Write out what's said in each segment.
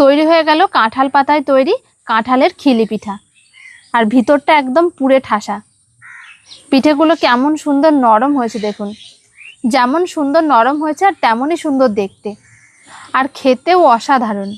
তৈরি হয়ে গেল কাঁঠাল পাতায় তৈরি কাঁঠালের খিলি পিঠা। আর ভিতরটা একদম পুড়ে ঠাসা। পিঠেগুলো কেমন সুন্দর নরম হয়েছে দেখুন। যেমন সুন্দর নরম হয়েছে আর তেমনই সুন্দর দেখতে, আর খেতেও অসাধারণ।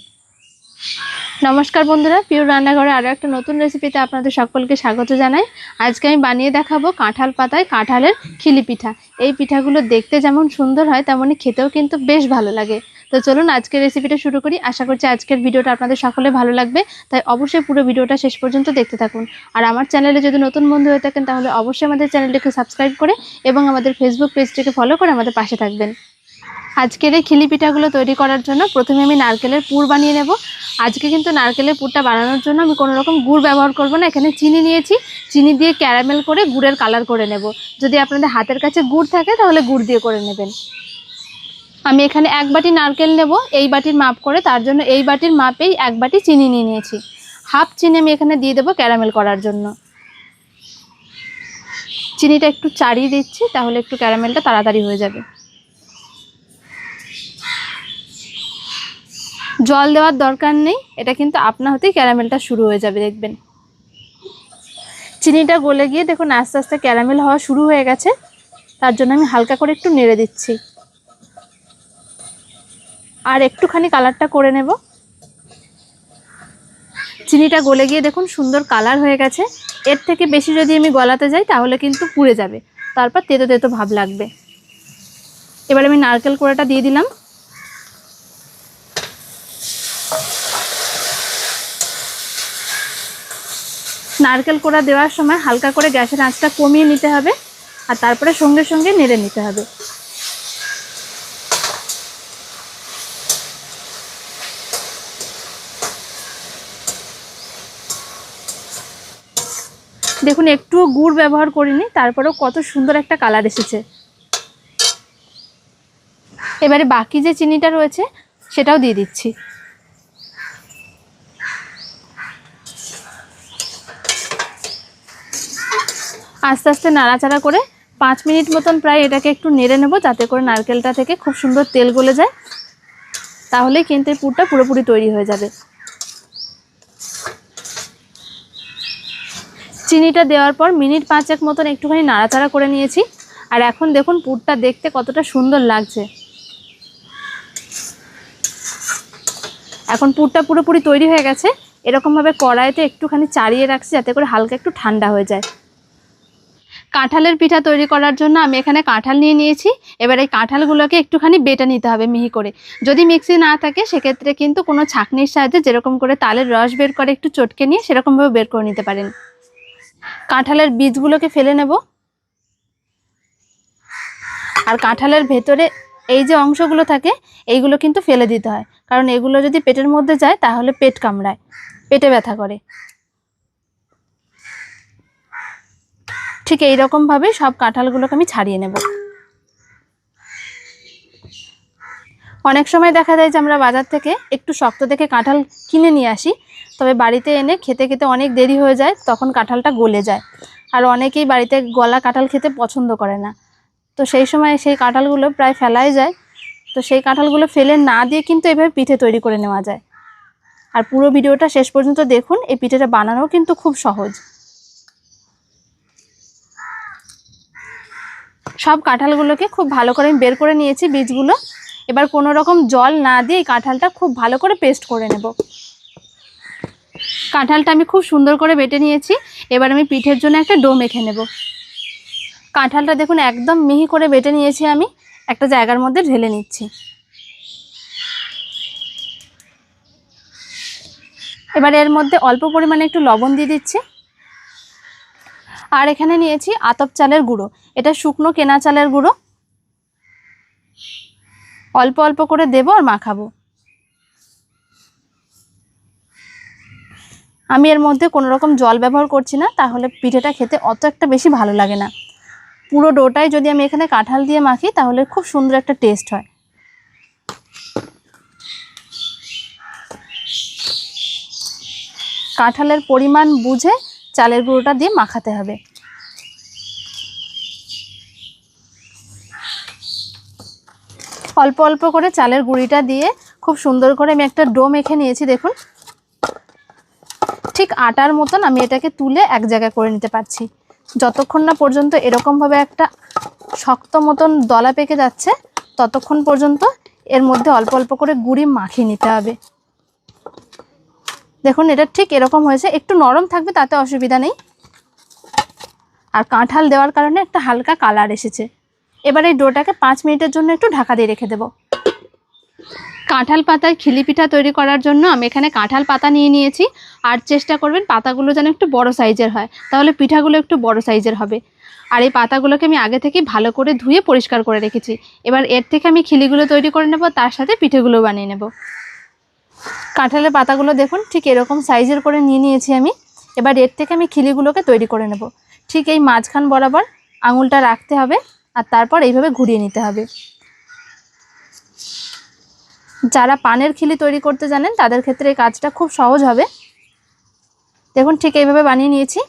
নমস্কার বন্ধুরা, পিওর রান্নাঘরে আরও একটা নতুন রেসিপিতে আপনাদের সকলকে স্বাগত জানাই। আজকে আমি বানিয়ে দেখাবো কাঁঠাল পাতায় কাঁঠালের খিলি পিঠা। এই পিঠাগুলো দেখতে যেমন সুন্দর হয় তেমনই খেতেও কিন্তু বেশ ভালো লাগে। তো চলুন আজকের রেসিপিটা শুরু করি। আশা করছি আজকের ভিডিওটা আপনাদের সকলে ভালো লাগবে, তাই অবশ্যই পুরো ভিডিওটা শেষ পর্যন্ত দেখতে থাকুন। আর আমার চ্যানেলে যদি নতুন বন্ধু হয়ে থাকেন তাহলে অবশ্যই আমাদের চ্যানেলটিকে সাবস্ক্রাইব করে এবং আমাদের ফেসবুক পেজটিকে ফলো করে আমাদের পাশে থাকবেন। আজকের এই খিলি পিঠাগুলো তৈরি করার জন্য প্রথমে আমি নারকেলের পুর বানিয়ে নেব। আজকে কিন্তু নারকেলের পুরটা বানানোর জন্য আমি কোনো রকম গুড় ব্যবহার করব না। এখানে চিনি নিয়েছি, চিনি দিয়ে ক্যারামেল করে গুড়ের কালার করে নেব। যদি আপনাদের হাতের কাছে গুড় থাকে তাহলে গুড় দিয়ে করে নেবেন। আমি এখানে 1 বাটি নারকেল নেব এই বাটির মাপ করে, তার জন্য এই বাটির মাপেই 1 বাটি চিনি নিয়ে নিয়েছি। হাফ চিনি আমি এখানে দিয়ে দেবো ক্যারামেল করার জন্য। চিনিটা একটু চাড়িয়ে দিচ্ছি, তাহলে একটু ক্যারামেলটা তাড়াতাড়ি হয়ে যাবে। জল দেওয়ার দরকার নেই, এটা কিন্তু আপনা হতেই ক্যারামেলটা শুরু হয়ে যাবে দেখবেন। চিনিটা গলে গিয়ে দেখুন আস্তে আস্তে ক্যারামেল হওয়া শুরু হয়ে গেছে, তার জন্য আমি হালকা করে একটু নেড়ে দিচ্ছি। আর একটুখানি কালারটা করে নেব। চিনিটা গলে গিয়ে দেখুন সুন্দর কালার হয়ে গেছে। এর থেকে বেশি যদি আমি গলাতে যাই তাহলে কিন্তু পুড়ে যাবে, তারপর তেতো তেতো ভাব লাগবে। এবার আমি নারকেল কোড়াটা দিয়ে দিলাম। নারকেল কোড়া দেওয়ার সময় হালকা করে গ্যাসের আঁচটা কমিয়ে নিতে হবে, আর তারপরে সঙ্গে সঙ্গে নেড়ে নিতে হবে। দেখুন একটুও গুড় ব্যবহার করিনি, তারপরেও কত সুন্দর একটা কালার এসেছে। এবারে বাকি যে চিনিটা রয়েছে সেটাও দিয়ে দিচ্ছি। আস্তে আস্তে নাড়াচাড়া করে 5 মিনিট মতন প্রায় এটাকে একটু নেড়ে নেব, যাতে করে নারকেলটা থেকে খুব সুন্দর তেল গলে যায়। তাহলেই কিন্তু এই পুরটা পুরোপুরি তৈরি হয়ে যাবে। চিনিটা দেওয়ার পর মিনিট 5 মতন একটুখানি নাড়াচাড়া করে নিয়েছি। আর এখন দেখুন পুরটা দেখতে কতটা সুন্দর লাগছে। এখন পুরটা পুরোপুরি তৈরি হয়ে গেছে। এরকমভাবে কড়াইতে একটুখানি চাড়িয়ে রাখছি, যাতে করে হালকা একটু ঠান্ডা হয়ে যায়। কাঁঠালের পিঠা তৈরি করার জন্য আমি এখানে কাঁঠাল নিয়ে নিয়েছি। এবার এই কাঁঠালগুলোকে একটুখানি বেটে নিতে হবে মিহি করে। যদি মিক্সি না থাকে সেক্ষেত্রে কিন্তু কোনো ছাঁকনির সাহায্যে যেরকম করে তালের রস বের করে একটু চটকে নিয়ে সেরকমভাবে বের করে নিতে পারেন। কাঁঠালের বীজগুলোকে ফেলে নেব। আর কাঁঠালের ভেতরে এই যে অংশগুলো থাকে এইগুলো কিন্তু ফেলে দিতে হয়, কারণ এগুলো যদি পেটের মধ্যে যায় তাহলে পেট কামড়ায়, পেটে ব্যথা করে। ঠিক এইরকমভাবে সব কাঁঠালগুলোকে আমি ছাড়িয়ে নেব। অনেক সময় দেখা যায় যে আমরা বাজার থেকে একটু শক্ত দেখে কাঁঠাল কিনে নিয়ে আসি, তবে বাড়িতে এনে খেতে খেতে অনেক দেরি হয়ে যায়, তখন কাঁঠালটা গলে যায়। আর অনেকেই বাড়িতে গলা কাঁঠাল খেতে পছন্দ করে না, তো সেই সময় সেই কাঁঠালগুলো প্রায় ফেলাই যায়। তো সেই কাঁঠালগুলো ফেলে না দিয়ে কিন্তু এভাবে পিঠে তৈরি করে নেওয়া যায়। আর পুরো ভিডিওটা শেষ পর্যন্ত দেখুন, এই পিঠেটা বানানোও কিন্তু খুব সহজ। সব কাঁঠালগুলোকে খুব ভালো করে আমি বের করে নিয়েছি বীজগুলো। এবার কোনো রকম জল না দিয়ে এই কাঁঠালটা খুব ভালো করে পেস্ট করে নেব। কাঁঠালটা আমি খুব সুন্দর করে বেটে নিয়েছি। এবার আমি পিঠের জন্য একটা ডো মেখে নেব। কাঁঠালটা দেখুন একদম মিহি করে বেটে নিয়েছি, আমি একটা জায়গার মধ্যে ঢেলে নিচ্ছি। এবার এর মধ্যে অল্প পরিমাণে একটু লবণ দিয়ে দিচ্ছি। আর এখানে নিয়েছি আতপ চালের গুঁড়ো, এটা শুকনো কেনা চালের গুঁড়ো। অল্প অল্প করে দেবো আর মাখাবো। আমি এর মধ্যে কোনো রকম জল ব্যবহার করছি না, তাহলে পিঠেটা খেতে অত একটা বেশি ভালো লাগে না। পুরো ডোটাই যদি আমি এখানে কাঁঠাল দিয়ে মাখি তাহলে খুব সুন্দর একটা টেস্ট হয়। কাঁঠালের পরিমাণ বুঝে চালের গুঁড়োটা দিয়ে মাখাতে হবে। অল্প অল্প করে চালের গুঁড়িটা দিয়ে খুব সুন্দর করে আমি একটা ডো মেখে নিয়েছি। দেখুন ঠিক আটার মতন আমি এটাকে তুলে এক জায়গায় করে নিতে পারছি। যতক্ষণ না পর্যন্ত এরকমভাবে একটা শক্ত মতন দলা পেকে যাচ্ছে ততক্ষণ পর্যন্ত এর মধ্যে অল্প অল্প করে গুঁড়ি মাখিয়ে নিতে হবে। দেখুন এটা ঠিক এরকম হয়েছে, একটু নরম থাকবে তাতে অসুবিধা নেই। আর কাঁঠাল দেওয়ার কারণে একটা হালকা কালার এসেছে। এবার এই ডোটাকে 5 মিনিটের জন্য একটু ঢাকা দিয়ে রেখে দেব। কাঁঠাল পাতায় খিলি পিঠা তৈরি করার জন্য আমি এখানে কাঁঠাল পাতা নিয়ে নিয়েছি। আর চেষ্টা করবেন পাতাগুলো যেন একটু বড় সাইজের হয়, তাহলে পিঠাগুলো একটু বড় সাইজের হবে। আর এই পাতাগুলোকে আমি আগে থেকে ভালো করে ধুয়ে পরিষ্কার করে রেখেছি। এবার এর থেকে আমি খিলিগুলো তৈরি করে নেব, তার সাথে পিঠেগুলো বানিয়ে নেব। কাঁঠালের পাতাগুলো দেখুন ঠিক এরকম সাইজের করে নিয়ে নিয়েছি আমি। এবার এর থেকে আমি খিলিগুলোকে তৈরি করে নেব। ঠিক এই মাঝখান বরাবর আঙুলটা রাখতে হবে আর তারপর এইভাবে ঘুরিয়ে নিতে হবে। যারা পানের খিলি তৈরি করতে জানেন তাদের ক্ষেত্রে এই কাজটা খুব সহজ হবে। দেখুন ঠিক এইভাবে বানিয়ে নিয়েছি।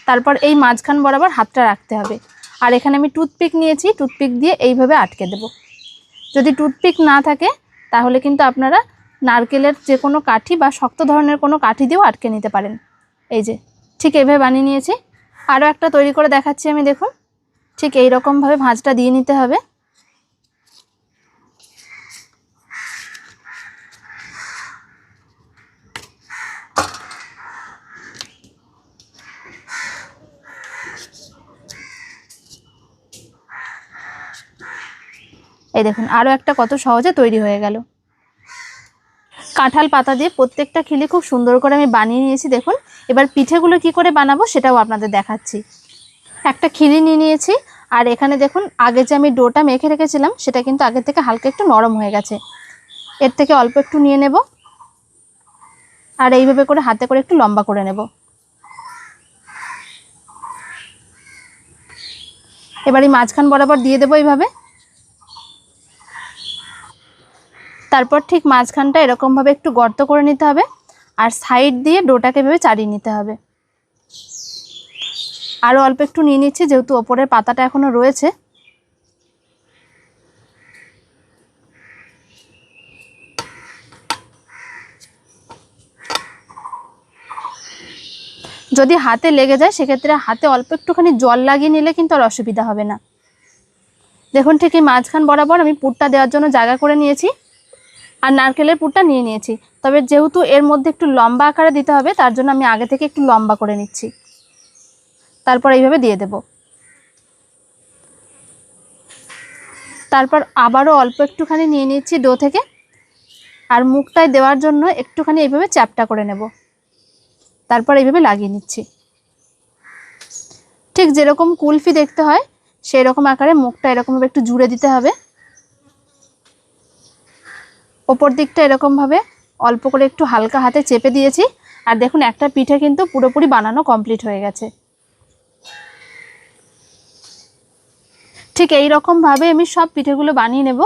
তারপর এই মাঝখান বরাবর হাতটা রাখতে হবে। আর এখানে আমি টুথপিক নিয়েছি, টুথপিক দিয়ে এইভাবে আটকে দেব। যদি টুথপিক না থাকে তাহলে কিন্তু আপনারা নারকেলের যে কোনো কাঠি বা শক্ত ধরনের কোনো কাঠি দিয়েও আটকে নিতে পারেন। এই যে ঠিক এইভাবে বানিয়ে নিয়েছি। আরও একটা তৈরি করে দেখাচ্ছি আমি। দেখুন ঠিক এই রকমভাবে ভাঁজটা দিয়ে নিতে হবে। এই দেখুন আরও একটা কত সহজে তৈরি হয়ে গেল। কাঁঠাল পাতা দিয়ে প্রত্যেকটা খিলি খুব সুন্দর করে আমি বানিয়ে নিয়েছি। দেখুন এবার পিঠেগুলো কি করে বানাবো সেটাও আপনাদের দেখাচ্ছি। একটা খিলি নিয়ে নিয়েছি আর এখানে দেখুন আগে যে আমি ডোটা মেখে রেখেছিলাম সেটা কিন্তু আগে থেকে হালকা একটু নরম হয়ে গেছে। এর থেকে অল্প একটু নিয়ে নেব আর এইভাবে করে হাতে করে একটু লম্বা করে নেব। এবার এই মাঝখান বরাবর দিয়ে দেবো এইভাবে। তারপর ঠিক মাঝখানটা এরকমভাবে একটু গর্ত করে নিতে হবে আর সাইড দিয়ে ডোটাকে এভাবে চাড়িয়ে নিতে হবে। আরও অল্প একটু নিয়ে নিচ্ছি যেহেতু ওপরের পাতাটা এখনো রয়েছে। যদি হাতে লেগে যায় সেক্ষেত্রে হাতে অল্প একটুখানি জল লাগিয়ে নিলে কিন্তু আর অসুবিধা হবে না। দেখুন ঠিক এই মাঝখান বরাবর আমি পুরটা দেওয়ার জন্য জায়গা করে নিয়েছি আর নারকেলের পুরটা নিয়ে নিয়েছি। তবে যেহেতু এর মধ্যে একটু লম্বা আকারে দিতে হবে তার জন্য আমি আগে থেকে একটু লম্বা করে নিচ্ছি। তারপর এইভাবে দিয়ে দেব। তারপর আবারও অল্প একটুখানি নিয়ে নিচ্ছি ডো থেকে আর মুখটায় দেওয়ার জন্য একটুখানি এইভাবে চ্যাপটা করে নেব। তারপর এইভাবে লাগিয়ে নিচ্ছি। ঠিক যেরকম কুলফি দেখতে হয় সেই রকম আকারে মুখটা এরকমভাবে একটু জুড়ে দিতে হবে। ওপর দিকটা এরকমভাবে অল্প করে একটু হালকা হাতে চেপে দিয়েছি। আর দেখুন একটা পিঠে কিন্তু পুরোপুরি বানানো কমপ্লিট হয়ে গেছে। ঠিক এই রকমভাবে আমি সব পিঠেগুলো বানিয়ে নেব।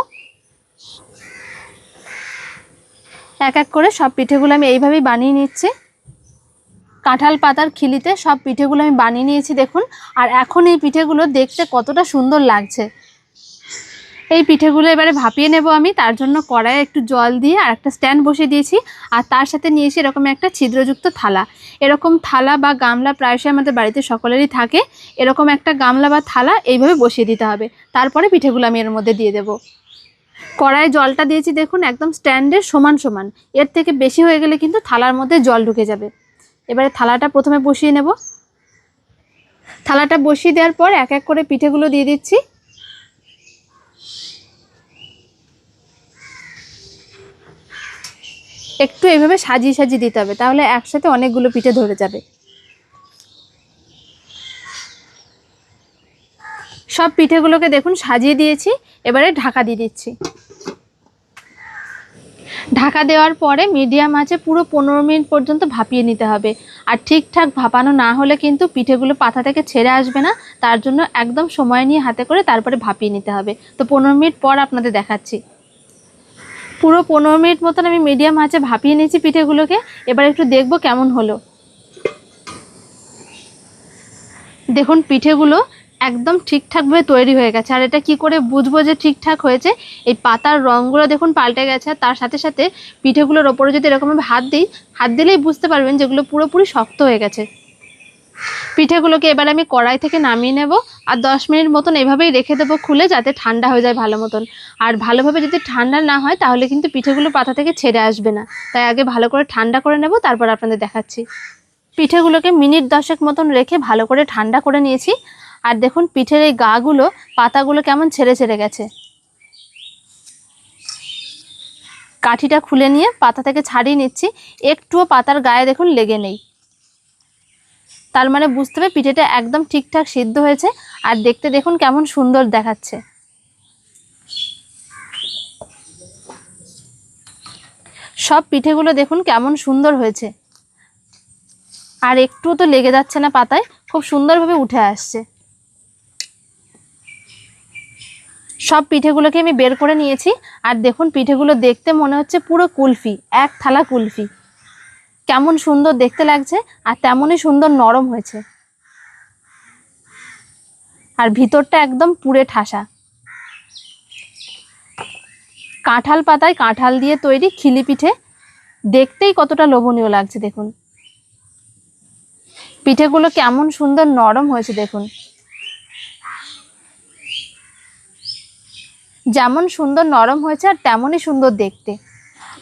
এক এক করে সব পিঠেগুলো আমি এইভাবেই বানিয়ে নিচ্ছি। কাঁঠাল পাতার খিলিতে সব পিঠেগুলো আমি বানিয়ে নিয়েছি দেখুন। আর এখন এই পিঠেগুলো দেখতে কতটা সুন্দর লাগছে। এই পিঠেগুলো এবারে ভাপিয়ে নেব আমি। তার জন্য কড়াইয়ে একটু জল দিয়ে আর একটা স্ট্যান্ড বসিয়ে দিয়েছি আর তার সাথে নিয়েছি এরকম একটা ছিদ্রযুক্ত থালা। এরকম থালা বা গামলা প্রায়শই আমাদের বাড়িতে সকলেরই থাকে। এরকম একটা গামলা বা থালা এইভাবে বসিয়ে দিতে হবে। তারপরে পিঠেগুলো আমি এর মধ্যে দিয়ে দেব। কড়াইয়ে জলটা দিয়েছি দেখুন একদম স্ট্যান্ডের সমান সমান। এর থেকে বেশি হয়ে গেলে কিন্তু থালার মধ্যে জল ঢুকে যাবে। এবারে থালাটা প্রথমে বসিয়ে নেব। থালাটা বসিয়ে দেওয়ার পর এক এক করে পিঠেগুলো দিয়ে দিচ্ছি। একটু এইভাবে সাজিয়ে সাজিয়ে দিতে হবে, তাহলে একসাথে অনেকগুলো পিঠে ধরে যাবে। সব পিঠেগুলোকে দেখুন সাজিয়ে দিয়েছি। এবারে ঢাকা দিয়ে দিচ্ছি। ঢাকা দেওয়ার পরে মিডিয়াম আঁচে পুরো 15 মিনিট পর্যন্ত ভাপিয়ে নিতে হবে। আর ঠিকঠাক ভাপানো না হলে কিন্তু পিঠেগুলো পাতা থেকে ছেড়ে আসবে না। তার জন্য একদম সময় নিয়ে হাতে করে তারপরে ভাপিয়ে নিতে হবে। তো 15 মিনিট পর আপনাদের দেখাচ্ছি। পুরো 15 মিনিট মতন আমি মিডিয়াম আঁচে ভাপিয়ে নিয়েছি পিঠেগুলোকে। এবার একটু দেখব কেমন হলো। দেখুন পিঠেগুলো একদম ঠিকঠাকভাবে তৈরি হয়ে গেছে। আর এটা কি করে বুঝবো যে ঠিকঠাক হয়েছে? এই পাতার রঙগুলো দেখুন পাল্টে গেছে, আর তার সাথে সাথে পিঠেগুলোর ওপরে যদি এরকমভাবে হাত দিই, হাত দিলেই বুঝতে পারবেন যেগুলো পুরোপুরি শক্ত হয়ে গেছে। পিঠেগুলোকে এবার আমি কড়াই থেকে নামিয়ে নেব, আর 10 মিনিট মতন এভাবেই রেখে দেবো খুলে, যাতে ঠান্ডা হয়ে যায় ভালো মতন। আর ভালোভাবে যদি ঠান্ডা না হয় তাহলে কিন্তু পিঠেগুলো পাতা থেকে ছেড়ে আসবে না, তাই আগে ভালো করে ঠান্ডা করে নেব, তারপর আপনাদের দেখাচ্ছি। পিঠেগুলোকে মিনিট 10 মতন রেখে ভালো করে ঠান্ডা করে নিয়েছি। আর দেখুন পিঠের এই গাগুলো, পাতাগুলো কেমন ছেড়ে ছেড়ে গেছে। কাঠিটা খুলে নিয়ে পাতা থেকে ছাড়িয়ে নিচ্ছি, একটুও পাতার গায়ে দেখুন লেগে নেই। তার মানে বুঝতে হবে পিঠেটা একদম ঠিকঠাক সিদ্ধ হয়েছে। আর দেখতে দেখুন কেমন সুন্দর দেখাচ্ছে। সব পিঠেগুলো দেখুন কেমন সুন্দর হয়েছে, আর একটুও তো লেগে যাচ্ছে না পাতায়, খুব সুন্দরভাবে উঠে আসছে। সব পিঠেগুলোকে আমি বের করে নিয়েছি। আর দেখুন পিঠেগুলো দেখতে মনে হচ্ছে পুরো কুলফি, এক থালা কুলফি। কেমন সুন্দর দেখতে লাগছে, আর তেমনই সুন্দর নরম হয়েছে। আর ভিতরটা একদম পুরে ঠাসা। কাঁঠাল পাতায় কাঁঠাল দিয়ে তৈরি খিলি পিঠে, দেখতেই কতটা লোভনীয় লাগছে দেখুন। পিঠেগুলো কেমন সুন্দর নরম হয়েছে দেখুন। যেমন সুন্দর নরম হয়েছে আর তেমনই সুন্দর দেখতে,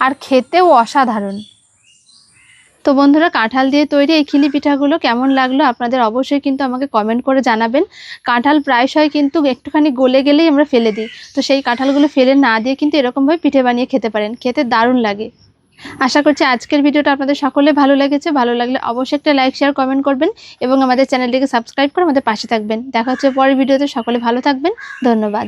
আর খেতেও অসাধারণ। তো বন্ধুরা, কাঁঠাল দিয়ে তৈরি এই খিলি পিঠাগুলো কেমন লাগলো আপনাদের অবশ্যই কিন্তু আমাকে কমেন্ট করে জানাবেন। কাঁঠাল প্রায়শই কিন্তু একটুখানি গলে গেলেই আমরা ফেলে দিই, তো সেই কাঁঠালগুলো ফেলে না দিয়ে কিন্তু এরকমভাবে পিঠে বানিয়ে খেতে পারেন, খেতে দারুণ লাগে। আশা করছি আজকের ভিডিওটা আপনাদের সকলে ভালো লেগেছে। ভালো লাগলে অবশ্যই একটা লাইক শেয়ার কমেন্ট করবেন, এবং আমাদের চ্যানেলটিকে সাবস্ক্রাইব করে আমাদের পাশে থাকবেন। দেখা হচ্ছে পরের ভিডিওতে। সকলে ভালো থাকবেন, ধন্যবাদ।